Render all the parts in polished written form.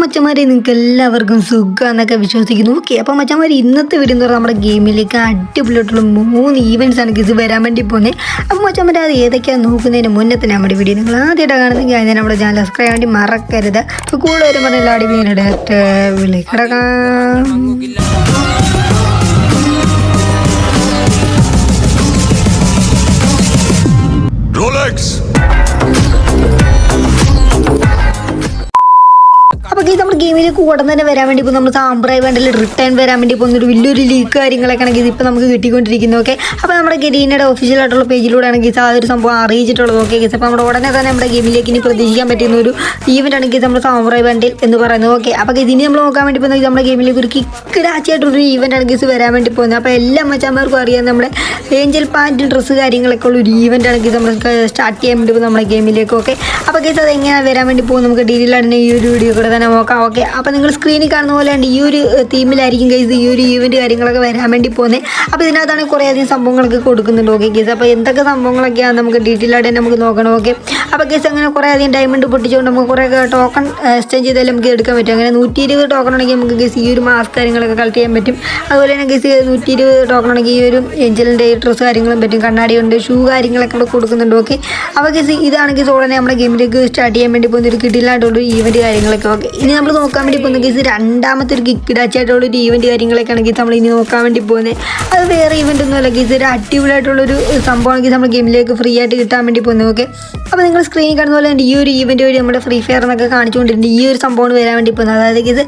മച്ചന്മാരെ നിങ്ങൾക്ക് എല്ലാവർക്കും സുഖം എന്നൊക്കെ വിശ്വസിക്കുന്നു. ഓക്കെ, അപ്പോൾ മച്ചന്മാർ ഇന്നത്തെ വീഡിയോ എന്ന് പറഞ്ഞാൽ നമ്മുടെ ഗെയിമിലേക്ക് അടിപൊളിയായിട്ടുള്ള 3 ഈവൻറ്റ്സ് ആണ് ഇത് വരാൻ വേണ്ടി പോകുന്നത്. അപ്പോൾ മച്ചന്മാർ അത് ഏതൊക്കെയാണ് നോക്കുന്നതിന് മുന്നേ തന്നെ നമ്മുടെ വീഡിയോ നിങ്ങൾ ആദ്യമായിട്ട് കാണുന്നെങ്കിൽ അതിന് നമ്മുടെ ചാനൽ സബ്സ്ക്രൈബ് വേണ്ടി മറക്കരുത്. അപ്പോൾ കൂടുതൽ വരും പറഞ്ഞ എല്ലാ അടിപൊളിയുടെ വിളിക്കിടക്കാം. അപ്പോൾ നമ്മുടെ ഗെയിമിലേക്ക് ഉടൻ തന്നെ വരാൻ വേണ്ടി ഇപ്പോൾ നമ്മൾ സാമ്പ്രായി വേണ്ടിൽ റിട്ടേൺ വരാൻ വേണ്ടി പോകുന്നൊരു വലിയൊരു ലീക്ക് കാര്യങ്ങളൊക്കെ ആണെങ്കിൽ ഇപ്പോൾ നമുക്ക് കിട്ടിക്കൊണ്ടിരിക്കുന്നു. ഓക്കെ, അപ്പോൾ നമ്മുടെ ഗരീനയുടെ ഒഫീഷ്യൽ ആയിട്ടുള്ള പേജിലൂടെ ആണെങ്കിൽ ആ ഒരു സംഭവം അറിയിച്ചിട്ടുള്ളത്. ഓക്കെ ഗീസ്, അപ്പോൾ നമ്മുടെ ഉടനെ തന്നെ നമ്മുടെ ഗെയിമിലേക്ക് ഇനി പ്രതീക്ഷിക്കാൻ പറ്റുന്ന ഒരു ഈവൻ്റ് ആണെങ്കിൽ നമ്മുടെ സാമ്പ്രായി വേണ്ടിൽ എന്ന് പറയുന്നത്. ഓക്കെ, അപ്പോൾ ഇതിന് നമ്മൾ നോക്കാൻ വേണ്ടി പോകുന്നത് നമ്മുടെ ഗെയിമിലേക്ക് ഒരു കിക്കിടാച്ചായിട്ടൊരു ഈവൻ്റ് ആണ് ഗീസ് വരാൻ വേണ്ടി പോകുന്നത്. അപ്പോൾ എല്ലാ മച്ചാന്മാർക്കും അറിയാം നമ്മുടെ ഏഞ്ചൽ പാൻറ്റ് ഡ്രസ്സ് കാര്യങ്ങളൊക്കെ ഉള്ള ഒരു ഈവൻ്റ് ആണ് ഗീസ് നമ്മൾ സ്റ്റാർട്ട് ചെയ്യാൻ വേണ്ടി പോകും നമ്മുടെ ഗെയിമിലേക്ക്. ഓക്കെ, അപ്പോൾ ഗീസ് അത് എങ്ങനെയാണ് വരാൻ വേണ്ടി പോകും നമുക്ക് ഡീറ്റെയിലായിട്ട് ഈ ഒരു വീഡിയോ കൂടെ തന്നെ നോക്കാം. ഓക്കെ, അപ്പോൾ നിങ്ങൾ സ്ക്രീനിൽ കാണുന്ന പോലെ ഈ ഒരു തീമിലായിരിക്കും ഗൈസ് ഈ ഒരു ഈവൻറ്റ് കാര്യങ്ങളൊക്കെ വരാൻ വേണ്ടി പോകുന്നത്. അപ്പോൾ ഇതിനകത്താണ് കുറേ അധികം സംഭവങ്ങളൊക്കെ കൊടുക്കുന്നുണ്ട്. ഓക്കെ ഗൈസ്, അപ്പോൾ എന്തൊക്കെ സംഭവങ്ങളൊക്കെയാണ് നമുക്ക് ഡീറ്റെയിൽ ആയിട്ട് നമുക്ക് നോക്കണം. ഓക്കെ, അപ്പോൾ ഗൈസ് അങ്ങനെ കുറേ അധികം ഡയമണ്ട് പൊട്ടിച്ചുകൊണ്ട് നമുക്ക് കുറേ ടോക്കൺ എക്സ്ചേഞ്ച് ചെയ്താലും നമുക്ക് എടുക്കാൻ പറ്റും. അങ്ങനെ 120 ടോക്കൺ ആണെങ്കിൽ നമുക്ക് ഗൈസ് ഈ ഒരു മാസ്ക് കാര്യങ്ങളൊക്കെ കളക്ട് ചെയ്യാൻ പറ്റും. അതുപോലെ തന്നെ ഗൈസ് 120 ടോക്കൺ ആണെങ്കിൽ ഈ ഒരു ഏഞ്ചലിൻ്റെ ഡ്രസ്സ് കാര്യങ്ങളും പറ്റും. കണ്ണാടിയുണ്ട്, ഷൂ കാര്യങ്ങളൊക്കെ ഇവിടെ കൊടുക്കുന്നുണ്ട്. ഓക്കെ, അപ്പോൾ ഗൈസ് ഇതാണ് ഗൈസ് ഉടനെ നമ്മുടെ ഗെയിമിലേക്ക് സ്റ്റാർട്ട് ചെയ്യാൻ വേണ്ടി പോകുന്ന ഒരു കിടിലായിട്ടുള്ള ഈവൻറ്റ് കാര്യങ്ങളൊക്കെ. ഓക്കെ, ഇനി നമ്മൾ നോക്കാൻ വേണ്ടി പോകുന്ന ഗൈസ് രണ്ടാമത്തെ ഒരു കിക്കിടാച്ചായിട്ടുള്ളൊരു ഈവൻറ്റ് കാര്യങ്ങളൊക്കെ ആണെങ്കിൽ നമ്മൾ ഇനി നോക്കാൻ വേണ്ടി പോകുന്നത്. അത് വേറെ ഈവൻ്റ് ഒന്നുമല്ല ഗൈസ്, ഒരു അടിപൊളിയായിട്ടുള്ളൊരു സംഭവമാണെങ്കിൽ നമ്മൾ ഗെയിമിലേക്ക് ഫ്രീ ആയിട്ട് കിട്ടാൻ വേണ്ടി പോകുന്നത്. ഓക്കെ, അപ്പോൾ നിങ്ങൾ സ്ക്രീനിൽ കാണുന്ന പോലെ ഈ ഒരു ഈവൻറ്റ് വഴി നമ്മുടെ ഫ്രീ ഫയർ എന്നൊക്കെ കാണിച്ചുകൊണ്ടിരുന്നത് ഈ ഒരു സംഭവമാണ് വരാൻ വേണ്ടി പോകുന്നത്. അതായത് ഗൈസ്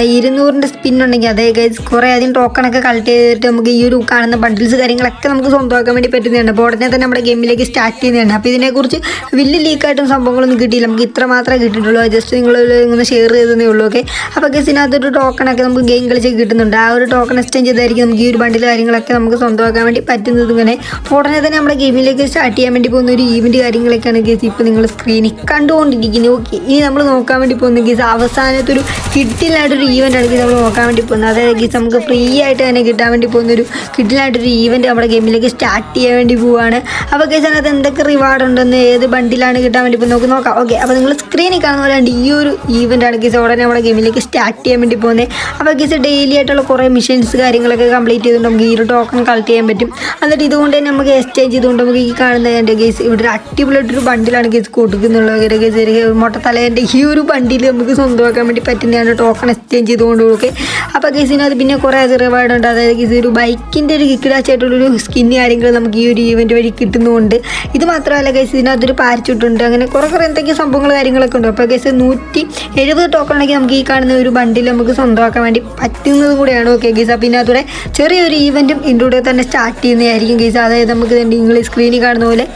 200 സ്പിൻ ഉണ്ടെങ്കിൽ അതേ ഗൈസ് കുറേ അധികം ടോക്കണൊക്കെ കളക്ട് ചെയ്തിട്ട് നമുക്ക് ഈ ഒരു കാണുന്ന ബണ്ടിൽസ് കാര്യങ്ങളൊക്കെ നമുക്ക് സ്വന്തമാക്കാൻ വേണ്ടി പറ്റുന്നതാണ്. അപ്പോൾ ഉടനെ തന്നെ നമ്മുടെ ഗെയിമിലേക്ക് സ്റ്റാർട്ട് ചെയ്യുന്നതാണ്. അപ്പോൾ ഇതിനെക്കുറിച്ച് വലിയ ലീക്കായിട്ടും സംഭവങ്ങളൊന്നും കിട്ടിയില്ല, നമുക്ക് ഇത്ര മാത്രമേ കിട്ടിയിട്ടുള്ളൂ. ജസ്റ്റ് നിങ്ങൾ ഇങ്ങനെ ഷെയർ ചെയ്തതേ ഉള്ളൂ. ഓക്കെ, അപ്പോൾ ഗൈസ് ഇതിനകത്തൊരു ടോക്കണൊക്കെ നമുക്ക് ഗെയിം കളിച്ച് കിട്ടുന്നുണ്ട്. ആ ഒരു ടോക്കൺ എക്സ്ചേഞ്ച് ചെയ്തായിരിക്കും നമുക്ക് ഈ ഒരു ബണ്ടിൽ കാര്യങ്ങളൊക്കെ നമുക്ക് സ്വന്തമാക്കാൻ വേണ്ടി പറ്റുന്നത്. ഇങ്ങനെ ഉടനെ തന്നെ നമ്മുടെ ഗെയിമിലേക്ക് സ്റ്റാർട്ട് ചെയ്യാൻ വേണ്ടി പോകുന്ന ഒരു ഈവൻറ്റ് കാര്യങ്ങളൊക്കെയാണ് ഗൈസ് ഇപ്പോൾ നിങ്ങൾ സ്ക്രീനിൽ കണ്ടുകൊണ്ടിരിക്കുന്നത്. ഓക്കെ, ഇനി നമ്മൾ നോക്കാൻ വേണ്ടി പോകുന്ന ഗൈസ് അവസാനത്തൊരു കിഡിലായിട്ടൊരു ഈവൻ്റ് ആണ് ഗൈസ് നമ്മൾ നോക്കാൻ വേണ്ടി പോകുന്നത്. അതായത് ഗൈസ് നമുക്ക് ഫ്രീ ആയിട്ട് തന്നെ കിട്ടാൻ വേണ്ടി പോകുന്ന ഒരു കിഡിലായിട്ടൊരു ഈവൻറ്റ് നമ്മുടെ ഗെയിമിലേക്ക് സ്റ്റാർട്ട് ചെയ്യാൻ വേണ്ടി പോവുകയാണ്. അപ്പോൾ ഗൈസ് അതിനകത്ത് എന്തൊക്കെ റിവാർഡ് ഉണ്ടെന്ന് ഏത് ബണ്ടിലാണ് കിട്ടാൻ വേണ്ടി പോകുന്നത് നമുക്ക് നോക്കാം. ഓക്കെ, അപ്പോൾ നിങ്ങൾ സ്ക്രീനിൽ കാണുന്ന പോലെ ഈ ഒരു ഈവൻ്റ് ആണ് ഗൈസ് ഉടനെ നമ്മുടെ ഗെയിമിലേക്ക് സ്റ്റാർട്ട് ചെയ്യാൻ വേണ്ടി പോകുന്നത്. അപ്പോൾ ഗൈസ് ഡെയിലി ആയിട്ടുള്ള കുറേ മിഷൻസ് കാര്യങ്ങളൊക്കെ കംപ്ലീറ്റ് ചെയ്തുകൊണ്ട് നമുക്ക് ഈ ഒരു ടോക്കൺ കളക്ട് ചെയ്യാൻ പറ്റും. എന്നിട്ട് ഇതുകൊണ്ട് തന്നെ നമുക്ക് എക്സ്ചേഞ്ച് ചെയ്തുകൊണ്ട് നമുക്ക് ഈ കാണുന്നതിൻ്റെ ഗൈസ് ഇവിടെ ഒരു അടിപൊളിയായിട്ടൊരു ബണ്ടിലാണ് ഗൈസ് കൊടുക്കുന്നുള്ളത്. ഗൈസ് മൊട്ടത്തലേൻ്റെ ഈ ഒരു ബണ്ടിൽ നമുക്ക് സ്വന്തമാക്കാൻ വേണ്ടി പറ്റുന്നതാണ് ടോക്കൺ എക്സ്ചേഞ്ച് ചെയ്തുകൊണ്ട്. ഓക്കെ, അപ്പോൾ ഗൈസ് ഇതിനകത്ത് പിന്നെ കുറേ റിവാർഡ് ഉണ്ട്. അതായത് ഗൈസ് ഒരു ബൈക്കിൻ്റെ ഒരു കിക്കിടാച്ചായിട്ടുള്ളൊരു സ്കിന്ന് കാര്യങ്ങൾ നമുക്ക് ഈ ഒരു ഈവൻറ്റ് വഴി കിട്ടുന്നുണ്ട്. ഇത് മാത്രമല്ല ഗൈസ് ഇതിനകത്തൊരു പാരച്യൂട്ടുണ്ട്. അങ്ങനെ കുറേ എന്തൊക്കെ സംഭവങ്ങൾ കാര്യങ്ങളൊക്കെ ഉണ്ട്. അപ്പോൾ ഗൈസ് 170 ടോക്കൺ ഉണ്ടെങ്കിൽ നമുക്ക് ഈ കാണുന്ന ഒരു ബണ്ടിൽ നമുക്ക് സ്വന്തമാക്കാൻ വേണ്ടി പറ്റുന്നത് കൂടെയാണ്. ഓക്കെ ഗൈസ്, അപ്പോൾ ഇതിനകത്തൂടെ ചെറിയൊരു ഈവൻറ്റും ഇതിലൂടെ തന്നെ സ്റ്റാർട്ട് ചെയ്യുന്നതായിരിക്കും ഗൈസ്. അതായത് നമുക്ക് നിങ്ങൾ സ്ക്രീനിൽ കാണുന്ന പോലെ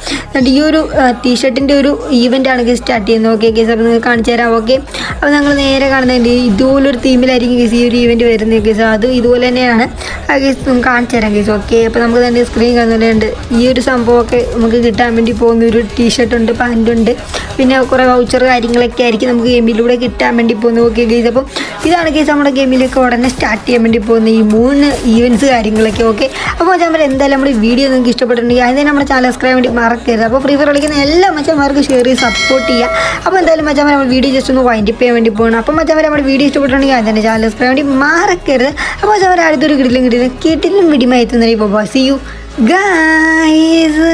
ഈ ഒരു ടീഷർട്ടിൻ്റെ ഒരു ഈവൻ്റാണ് ഗൈസ് സ്റ്റാർട്ട് ചെയ്യുന്നത്. ഓക്കെ ഗൈസ്, അപ്പോൾ നിങ്ങൾക്ക് കാണിച്ചു തരാം. ഓക്കെ, അപ്പോൾ ഞങ്ങൾ നേരെ കാണുന്നതിൻ്റെ ഇതുപോലൊരു തീമിലായിരിക്കും ഗൈസ് ഈ ഒരു ഈവൻറ്റ് വരുന്നത് ഗൈസ്. അത് ഇതുപോലെ തന്നെയാണ് ഗൈസ് നമുക്ക് കാണിച്ചു തരാം ഗൈസ്. ഓക്കെ, അപ്പോൾ നമുക്ക് തന്നെ സ്ക്രീൻ കാണുന്ന പോലെ ഉണ്ട് ഈ ഒരു സംഭവമൊക്കെ നമുക്ക് കിട്ടാൻ വേണ്ടി പോകുന്ന ഒരു ടീഷർട്ടുണ്ട്, പാൻറ്റുണ്ട്, പിന്നെ കുറേ വൗച്ചർ കാര്യങ്ങളൊക്കെ ആയിരിക്കും നമുക്ക് ഗെയിമിലൂടെ കിട്ടാൻ വേണ്ടി പോകുന്നത്. ഓക്കെ ഗൈസ്, അപ്പോൾ ഇതാണ് ഗൈസ് നമ്മുടെ ഗെയിമിലേക്ക് ഉടനെ സ്റ്റാർട്ട് ചെയ്യാൻ വേണ്ടി പോകുന്ന ഈ 3 ഈവൻറ്റ്സ് കാര്യങ്ങളൊക്കെ. ഓക്കെ, അപ്പോൾ മച്ചാന്മാർ എന്തായാലും നമ്മുടെ വീഡിയോ നിങ്ങൾക്ക് ഇഷ്ടപ്പെട്ടിട്ടുണ്ടെങ്കിൽ അതിന് നമ്മുടെ ചാനൽ സബ്സ്ക്രൈബ് വേണ്ടി മറക്കരുത്. അപ്പോൾ ഫ്രീ ഫയർ കളിക്കുന്ന എല്ലാ മച്ചാന്മാർക്കും ഷെയർ ചെയ്ത് സപ്പോർട്ട് ചെയ്യുക. അപ്പോൾ എന്തായാലും മച്ചാന്മാർ നമ്മൾ വീഡിയോ ജസ്റ്റ് ഒന്ന് വൈൻഡപ്പ് ചെയ്യാൻ വേണ്ടി പോകണം. അപ്പോൾ മച്ചാന്മാർ നമ്മുടെ വീഡിയോ ഇഷ്ടപ്പെട്ടിട്ടുണ്ടെങ്കിൽ അതിൻ്റെ ചാനൽ സബ്സ്ക്രൈബ് വേണ്ടി മറക്കരുത്. അപ്പോൾ മച്ചാന്മാർ അടുത്തൊരു കിട്ടിലും വീഡിയോ എത്തുന്നതിന് ഇപ്പോൾ സീ യു ഗൈസ്.